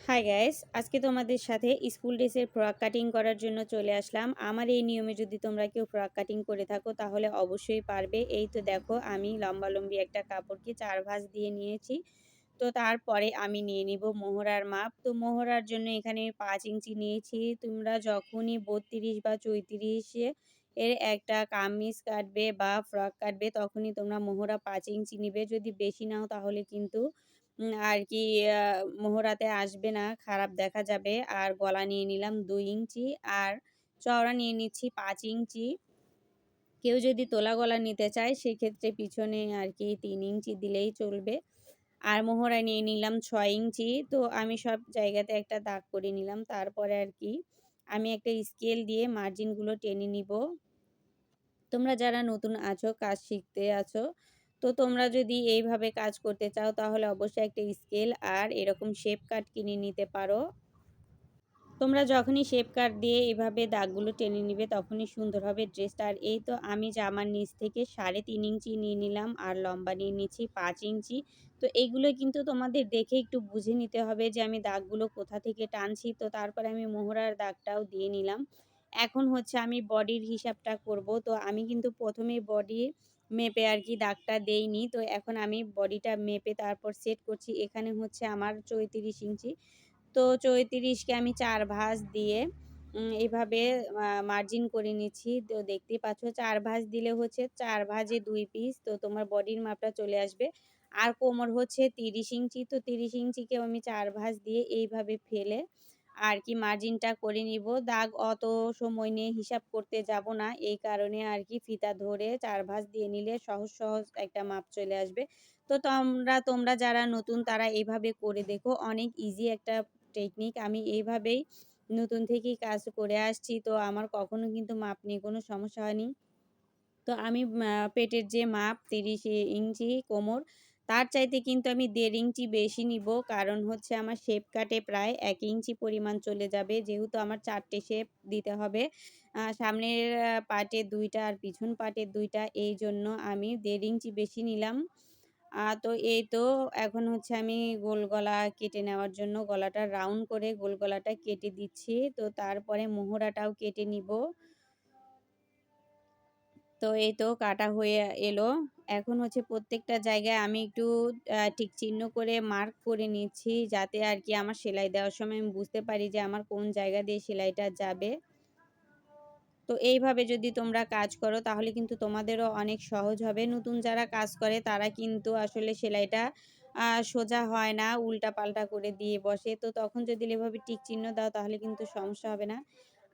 Hi guys, আজকে তোমাদের সাথে স্কুল ড্রেসের ফ্রক কাটিং করার জন্য চলে আসলাম। আমার এই নিয়মে যদি তোমরা কেউ ফ্রক কাটিং করে থাকো তাহলে অবশ্যই পারবে। এই তো দেখো, আমি লম্বা একটা কাপড়কে 4 ভাঁজ দিয়ে নিয়েছি। তো তারপরে আমি নিয়ে নিব মোহরার মাপ। তো মোহরার জন্য এখানে 5 ইঞ্চি নিয়েছি। তোমরা যখনই 32 বা 34 এর একটা কামিজ কাটবে বা ফ্রক কাটবে তখনই তোমরা মোহরা 5 ইঞ্চি নিবে। যদি বেশি নাও তাহলে কিন্তু আর কি মোহরাতে আসবে না, খারাপ দেখা যাবে। আর গলা নিয়ে নিলাম 2 ইঞ্চি আর চওড়া নিয়ে নিচ্ছি 5 ইঞ্চি। কেউ যদি তোলা গলা নিতে চায় সেক্ষেত্রে পিছনে আর কি 3 ইঞ্চি দিলেই চলবে। আর মোহরা নিয়ে নিলাম 6 ইঞ্চি। তো আমি সব জায়গাতে একটা দাগ করে নিলাম। তারপরে আর কি আমি একটা স্কেল দিয়ে মার্জিনগুলো টেনে নিব। তোমরা যারা নতুন আছো, কাজ শিখতে আছো, তো তোমরা যদি এইভাবে কাজ করতে চাও তাহলে অবশ্যই একটা স্কেল আর এরকম শেপ কাট কিনে নিতে পারো। তোমরা যখনই শেপ কাট দিয়ে এভাবে দাগগুলো টেনে নিবে তখনই সুন্দর হবে ড্রেসটা। আর এই তো আমি জামার নিচ থেকে 3.5 ইঞ্চি নিয়ে নিলাম আর লম্বা নিয়ে নিচ্ছি 5 ইঞ্চি। তো এইগুলো কিন্তু তোমাদের দেখে একটু বুঝে নিতে হবে যে আমি দাগগুলো কোথা থেকে টানছি। তো তারপরে আমি মোহরার দাগটাও দিয়ে নিলাম। এখন হচ্ছে আমি বডির হিসাবটা করব। তো আমি কিন্তু প্রথমেই বডি মেপে আর কি দাগটা দেইনি। তো এখন আমি বডিটা মেপে তারপর সেট করছি। এখানে হচ্ছে আমার 34 ইঞ্চি। তো 34কে আমি 4 ভাঁজ দিয়ে এভাবে মার্জিন করে নিচ্ছি। তো দেখতেই পাচ্ছ 4 ভাঁজ দিলে হচ্ছে 4 ভাঁজে 2 পিস। তো তোমার বডির মাপটা চলে আসবে। আর কোমর হচ্ছে 30 ইঞ্চি। তো 30 ইঞ্চিকেও আমি 4 ভাঁজ দিয়ে এইভাবে ফেলে আর কি মার্জিনটা করে নিব। দাগ অত সময় নিয়ে হিসাব করতে যাব না। এই কারণে আর কি ফিতা ধরে 4 ভাঁজ দিয়ে নিলে সহজ একটা মাপ চলে আসবে। তো তোমরা যারা নতুন তারা এভাবে করে দেখো। অনেক ইজি একটা টেকনিক। আমি এইভাবেই নতুন থেকেই কাজ করে আসছি। তো আমার কখনো কিন্তু মাপ নিয়ে কোনো সমস্যা হয়নি। তো আমি পেটের যে মাপ 30 ইঞ্চি কোমর, তার চাইতে কিন্তু আমি 1.5 ইঞ্চি বেশি নিব। কারণ হচ্ছে আমার শেপ কাটে প্রায় 1 ইঞ্চি পরিমাণ চলে যাবে। যেহেতু আমার 4 টে শেপ দিতে হবে। সামনের পার্টের 2 টা আর পিছন পার্টের 2 টা, এইজন্য আমি 1.5 ইঞ্চি বেশি নিলাম। তো এই তো এখন হচ্ছে আমি গোল গলা কেটে নেওয়ার জন্য গলাটা রাউন্ড করে গোল গলাটা কেটে দিচ্ছি। তো তারপরে মোহরাটাও কেটে নিব। তো এই তো কাটা হয়ে এলো। এখন হচ্ছে প্রত্যেকটা জায়গায় আমি একটু টিক চিহ্ন করে মার্ক করে নিচ্ছি, যাতে আর কি আমার সেলাই দেওয়ার সময় আমি বুঝতে পারি যে আমার কোন জায়গা দিয়ে সেলাইটা যাবে। তো এইভাবে যদি তোমরা কাজ করো তাহলে কিন্তু তোমাদেরও অনেক সহজ হবে। নতুন যারা কাজ করে তারা কিন্তু আসলে সেলাইটা সোজা হয় না, উল্টাপাল্টা করে দিয়ে বসে। তো তখন যদি এভাবে টিক চিহ্ন দাও তাহলে কিন্তু সমস্যা হবে না।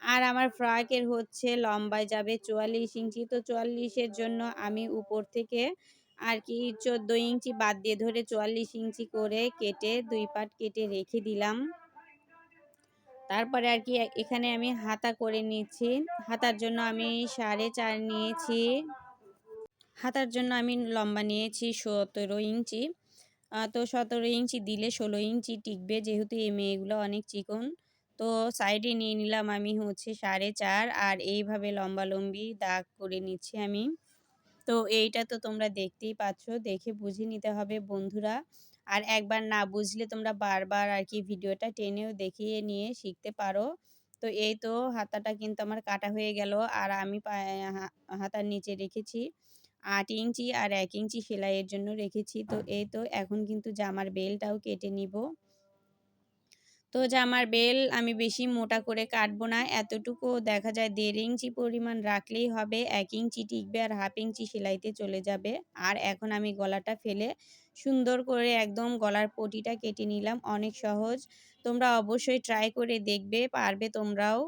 আর আমার ফ্রকের হচ্ছে লম্বায় যাবে 44 ইঞ্চি। তো 44 এর জন্য আমি উপর থেকে আর কি 14 ইঞ্চি বাদ দিয়ে ধরে 44 ইঞ্চি করে কেটে 2 পার্ট কেটে রেখে দিলাম। তারপরে আর কি এখানে আমি হাতা করে নিচ্ছি। হাতার জন্য আমি 4.5 নিয়েছি। হাতার জন্য আমি লম্বা নিয়েছি 17 ইঞ্চি। তো 17 ইঞ্চি দিলে 16 ইঞ্চি টিকবে, যেহেতু এই মেয়েগুলো অনেক চিকন। তো সাইডে নিয়ে নিলাম আমি হচ্ছে 4.5 আর এইভাবে লম্বালম্বি দাগ করে নিচ্ছি আমি। তো এইটা তো তোমরা দেখতেই পাচ্ছ, দেখে বুঝে নিতে হবে বন্ধুরা। আর একবার না বুঝলে তোমরা বারবার আর কি ভিডিওটা টেনেও দেখিয়ে নিয়ে শিখতে পারো। তো এই তো হাতাটা কিন্তু আমার কাটা হয়ে গেল। আর আমি হাতার নিচে রেখেছি 8 ইঞ্চি আর 1 ইঞ্চি সেলাইয়ের জন্য রেখেছি। তো এই তো এখন কিন্তু জামার বেলটাও কেটে নিব। তো জামার বেল আমি বেশি মোটা করে কাটবো না, এতটুকু দেখা যায় 1.5 ইঞ্চি পরিমাণ রাখলেই হবে। 1 ইঞ্চি টিকবে আর হাফ ইঞ্চি সেলাইতে চলে যাবে। আর এখন আমি গলাটা ফেলে সুন্দর করে একদম গলার পটিটা কেটে নিলাম। অনেক সহজ, তোমরা অবশ্যই ট্রাই করে দেখবে, পারবে তোমরাও।